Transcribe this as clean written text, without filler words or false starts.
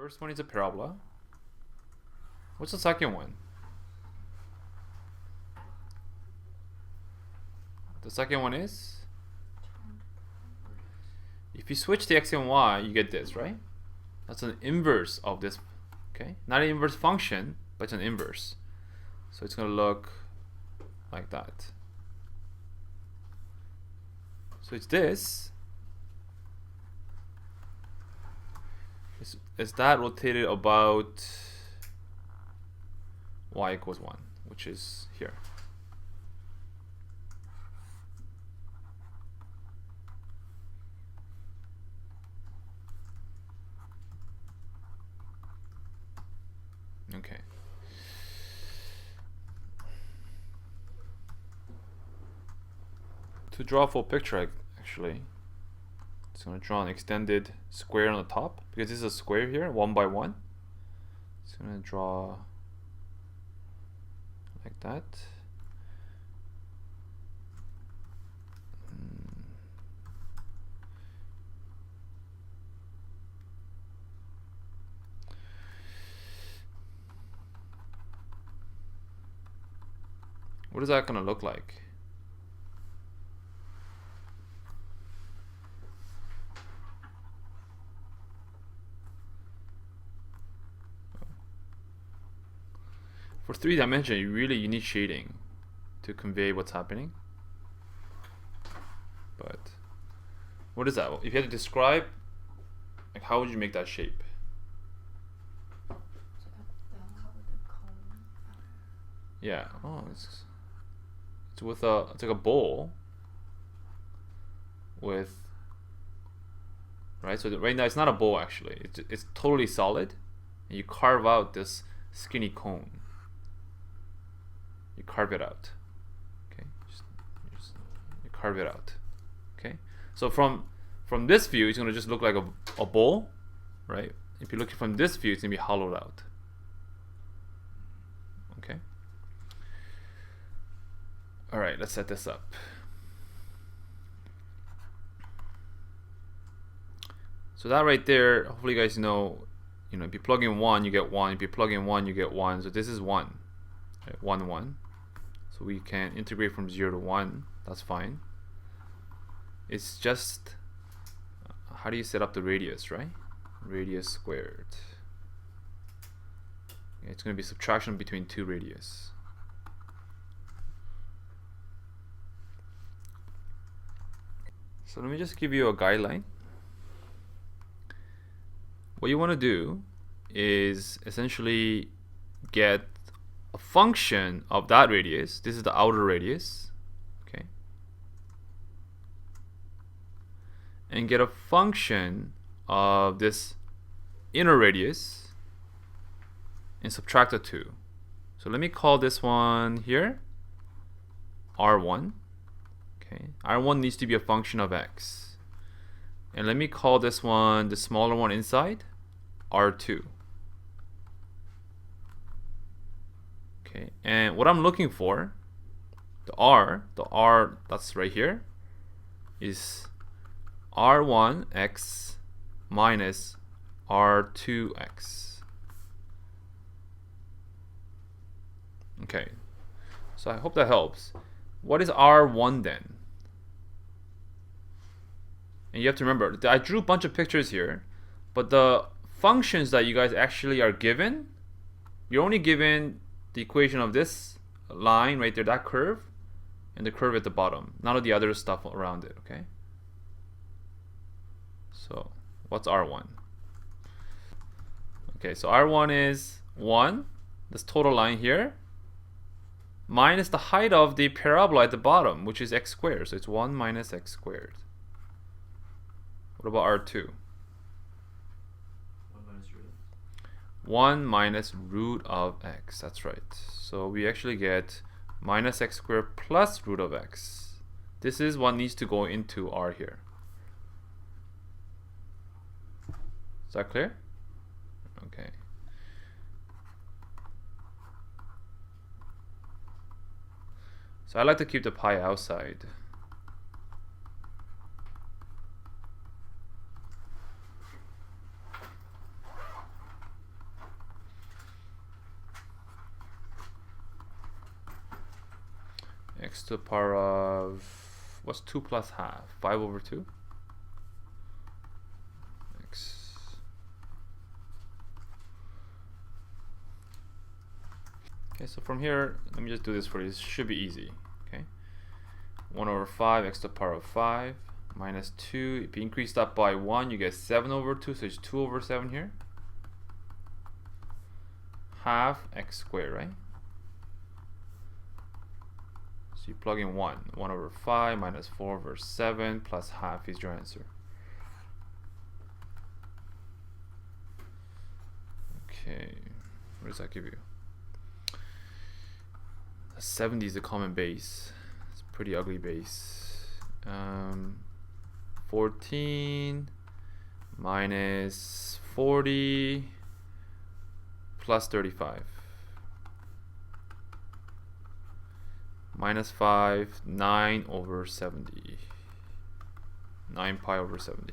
First one is a parabola. What's the second one? The second one is, if you switch the x and y, you get this, right? That's an inverse of this, okay? Not an inverse function, but it's an inverse. So it's going to look like that. So it's this. Is that rotated about y equals 1, which is here. Okay. To draw a full picture, actually, it's going to draw an extended square on the top, because this is a square here, 1 by 1. It's going to draw like that. What is that going to look like? For 3-dimension, you need shading to convey what's happening. But what is that? If you had to describe, like, how would you make that shape? Yeah. Oh, it's with it's like a bowl with, right? So right now it's not a bowl actually. It's totally solid, and you carve out this skinny cone. You carve it out. Okay. You carve it out. Okay. So from this view, it's gonna just look like a bowl, right? If you look from this view, it's gonna be hollowed out. Okay. All right, let's set this up. So that right there, hopefully you guys know, if you plug in 1, you get 1. If you plug in 1, you get 1. So this is 1, right? 1, 1. So we can integrate from 0 to 1. That's fine. It's just, how do you set up the radius, right? Radius squared. Okay, it's going to be subtraction between 2 radius. So let me just give you a guideline. What you want to do is essentially get a function of that radius. This is the outer radius, okay? And get a function of this inner radius and subtract the 2. So let me call this one here R1. Okay, R1 needs to be a function of x. And let me call this one, the smaller one inside, R2. Okay, and what I'm looking for, the R that's right here, is R1x minus R2x. Okay, so I hope that helps. What is R1 then? And you have to remember, I drew a bunch of pictures here, but the functions that you guys actually are given, you're only given the equation of this line right there, that curve, and the curve at the bottom. None of the other stuff around it, okay? So what's R1? Okay, so R1 is 1, this total line here, minus the height of the parabola at the bottom, which is x squared. So it's 1 minus x squared. What about R2? 1 minus root of x. That's right. So we actually get minus x squared plus root of x. This is what needs to go into R here. Is that clear? Okay. So I like to keep the pi outside. x to the power of, what's 2 plus half? 5 over 2? X. Okay, so from here, let me just do this for you. This should be easy. Okay, 1 over 5, x to the power of 5, minus 2. If you increase that by 1, you get 7 over 2, so it's 2 over 7 here. Half x squared, right? So you plug in 1 over 5 minus 4 over 7 plus half is your answer. Okay, what does that give you? 70 is a common base. It's a pretty ugly base. 14 minus 40 plus 35. Minus 5, 9 over 70. 9 pi over 70.